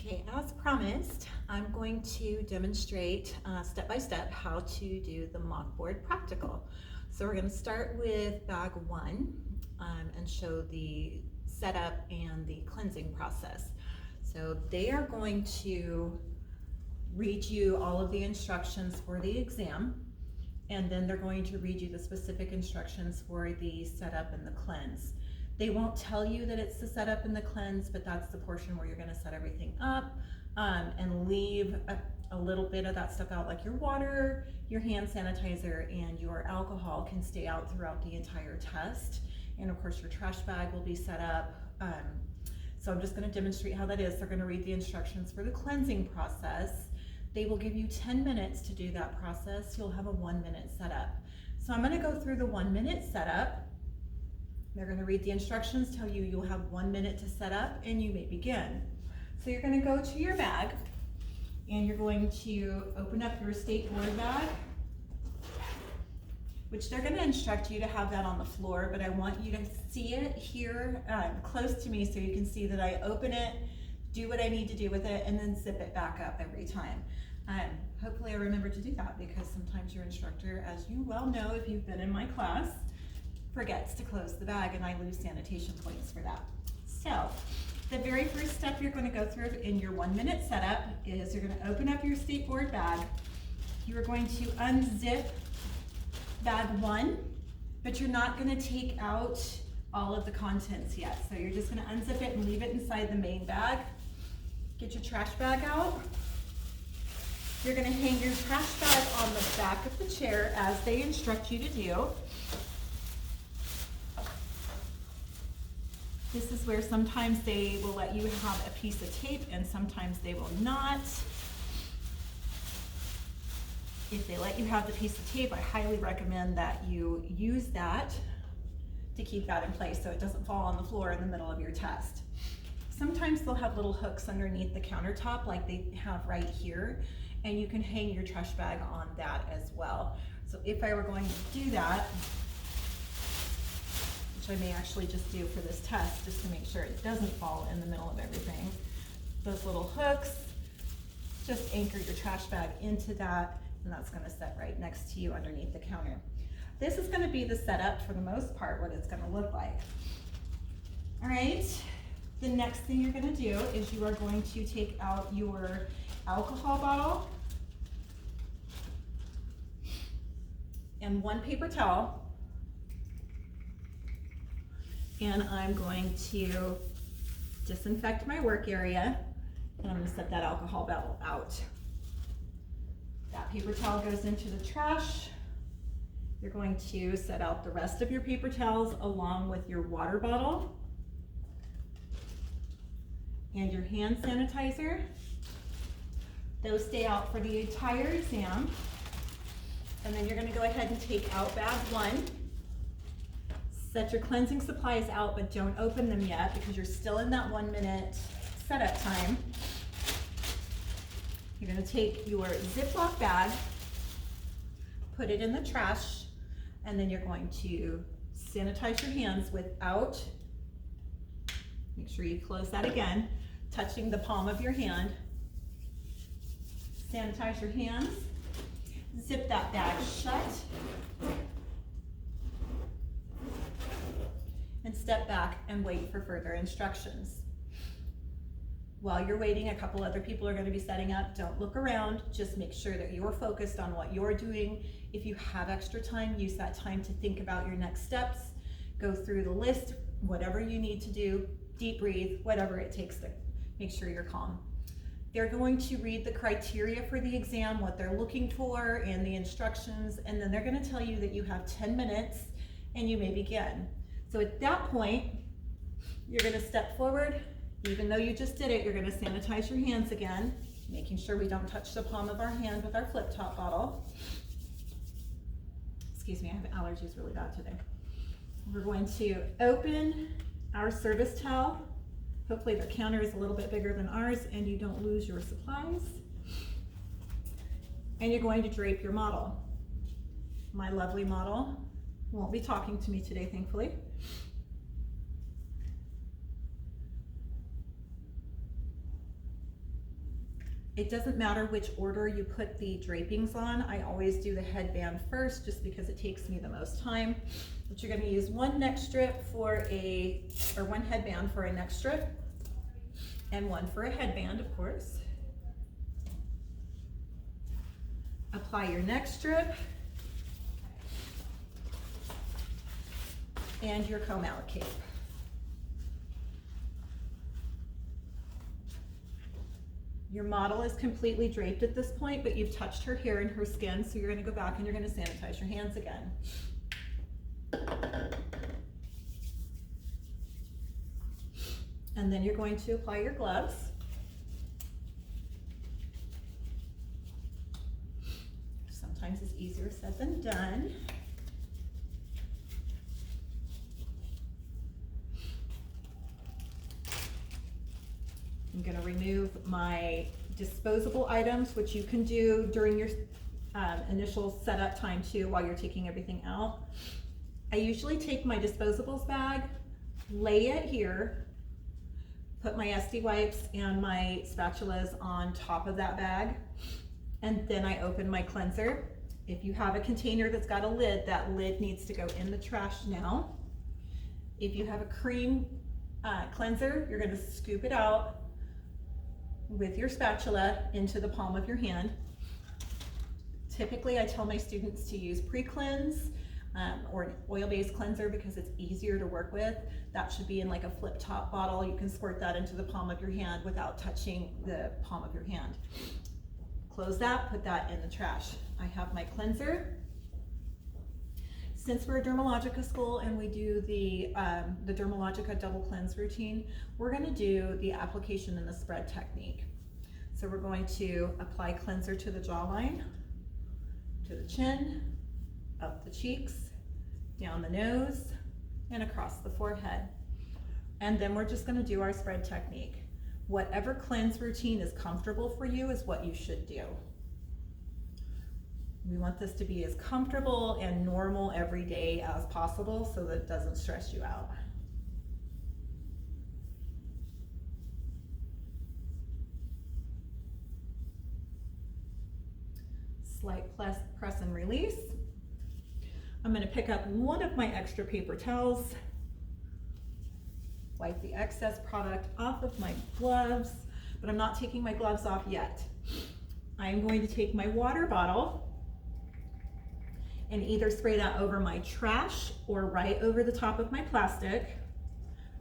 Okay, as promised, I'm going to demonstrate step by step how to do the mock board practical. So we're going to start with bag one and show the setup and the cleansing process. So they are going to read you all of the instructions for the exam, and then they're going to read you the specific instructions for the setup and the cleanse. They won't tell you that it's the setup and the cleanse, but that's the portion where you're going to set everything up and leave a little bit of that stuff out, like your water, your hand sanitizer, and your alcohol can stay out throughout the entire test. And of course your trash bag will be set up. So I'm just going to demonstrate how that is. They're going to read the instructions for the cleansing process. They will give you 10 minutes to do that process. You'll have a 1-minute setup. So I'm going to go through the 1-minute setup. They're going to read the instructions, tell you you'll have 1 minute to set up, and you may begin. So you're going to go to your bag, and you're going to open up your state board bag, which they're going to instruct you to have that on the floor, but I want you to see it here close to me so you can see that I open it, do what I need to do with it, and then zip it back up every time. Hopefully I remember to do that, because sometimes your instructor, as you well know if you've been in my class, forgets to close the bag, and I lose sanitation points for that. So the very first step you're going to go through in your 1-minute setup is you're going to open up your state board bag. You are going to unzip bag one, but you're not going to take out all of the contents yet. So you're just going to unzip it and leave it inside the main bag. Get your trash bag out. You're going to hang your trash bag on the back of the chair as they instruct you to do. This is where sometimes they will let you have a piece of tape and sometimes they will not. If they let you have the piece of tape, I highly recommend that you use that to keep that in place so it doesn't fall on the floor in the middle of your test. Sometimes they'll have little hooks underneath the countertop like they have right here, and you can hang your trash bag on that as well. So if I were going to do that, which I may actually just do for this test just to make sure it doesn't fall in the middle of everything. Those little hooks, just anchor your trash bag into that, and that's going to set right next to you underneath the counter. This is going to be the setup for the most part, what it's going to look like. All right, the next thing you're going to do is you are going to take out your alcohol bottle and 1 paper towel. And I'm going to disinfect my work area, and I'm going to set that alcohol bottle out. That paper towel goes into the trash. You're going to set out the rest of your paper towels along with your water bottle and your hand sanitizer. Those stay out for the entire exam. And then you're going to go ahead and take out bag one. Set your cleansing supplies out, but don't open them yet because you're still in that 1-minute setup time. You're going to take your Ziploc bag, put it in the trash, and then you're going to sanitize your hands without, make sure you close that again, touching the palm of your hand. Sanitize your hands, zip that bag shut, and step back and wait for further instructions. While you're waiting, a couple other people are going to be setting up. Don't look around, just make sure that you're focused on what you're doing. If you have extra time, use that time to think about your next steps, go through the list, whatever you need to do, deep breathe, whatever it takes to make sure you're calm. They're going to read the criteria for the exam, what they're looking for, and the instructions, and then they're going to tell you that you have 10 minutes and you may begin. So at that point, you're going to step forward. Even though you just did it, you're going to sanitize your hands again, making sure we don't touch the palm of our hand with our flip top bottle. Excuse me, I have allergies really bad today. We're going to open our service towel. Hopefully their counter is a little bit bigger than ours and you don't lose your supplies. And you're going to drape your model. My lovely model won't be talking to me today, thankfully. It doesn't matter which order you put the drapings on. I always do the headband first just because it takes me the most time. But you're gonna use one neck strip or one headband for a neck strip and one for a headband, of course. Apply your neck strip and your comb out cape. Your model is completely draped at this point, but you've touched her hair and her skin, so you're gonna go back and you're gonna sanitize your hands again. And then you're going to apply your gloves. Sometimes it's easier said than done. I'm going to remove my disposable items, which you can do during your initial setup time too, while you're taking everything out. I usually take my disposables bag, lay it here, put my SD wipes and my spatulas on top of that bag, and then I open my cleanser. If you have a container that's got a lid, that lid needs to go in the trash now. If you have a cream cleanser, you're going to scoop it out with your spatula into the palm of your hand. Typically, I tell my students to use pre-cleanse or an oil-based cleanser because it's easier to work with. That should be in like a flip-top bottle. You can squirt that into the palm of your hand without touching the palm of your hand. Close that, put that in the trash. I have my cleanser. Since we're a Dermalogica school and we do the Dermalogica double cleanse routine, we're going to do the application and the spread technique. So we're going to apply cleanser to the jawline, to the chin, up the cheeks, down the nose, and across the forehead. And then we're just going to do our spread technique. Whatever cleanse routine is comfortable for you is what you should do. We want this to be as comfortable and normal every day as possible so that it doesn't stress you out. Slight press and release. I'm going to pick up one of my extra paper towels, wipe the excess product off of my gloves, but I'm not taking my gloves off yet. I'm going to take my water bottle and either spray that over my trash or right over the top of my plastic,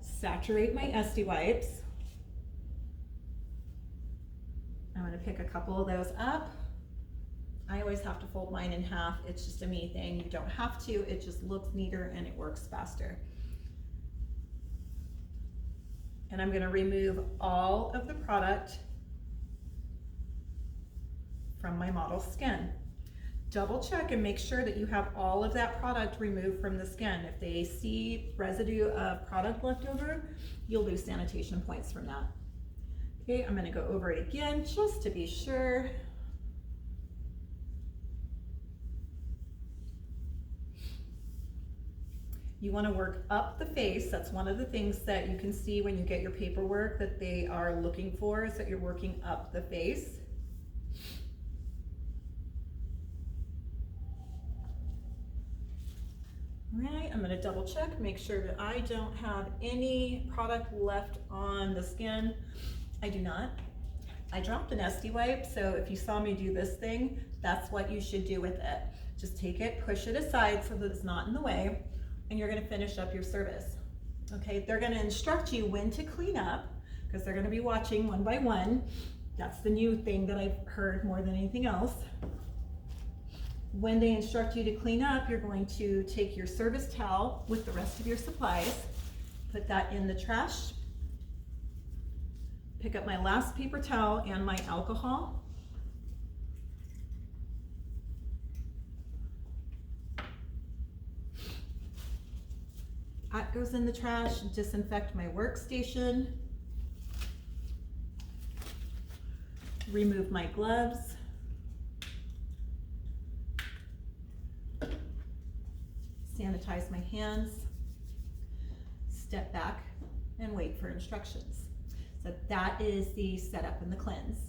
saturate my SD wipes. I'm going to pick a couple of those up. I always have to fold mine in half. It's just a me thing. You don't have to. It just looks neater and it works faster. And I'm going to remove all of the product from my model's skin. Double check and make sure that you have all of that product removed from the skin. If they see residue of product left over, you'll lose sanitation points from that. Okay, I'm going to go over it again just to be sure. You want to work up the face. That's one of the things that you can see when you get your paperwork that they are looking for, is that you're working up the face. All right, I'm going to double check, make sure that I don't have any product left on the skin. I do not. I dropped an SD wipe, so if you saw me do this thing, that's what you should do with it. Just take it, push it aside so that it's not in the way, and you're going to finish up your service. Okay, they're going to instruct you when to clean up because they're going to be watching one by one. That's the new thing that I've heard more than anything else. When they instruct you to clean up, you're going to take your service towel with the rest of your supplies, put that in the trash, pick up my last paper towel and my alcohol. That goes in the trash. Disinfect my workstation, remove my gloves, sanitize my hands, step back and wait for instructions. So that is the setup and the cleanse.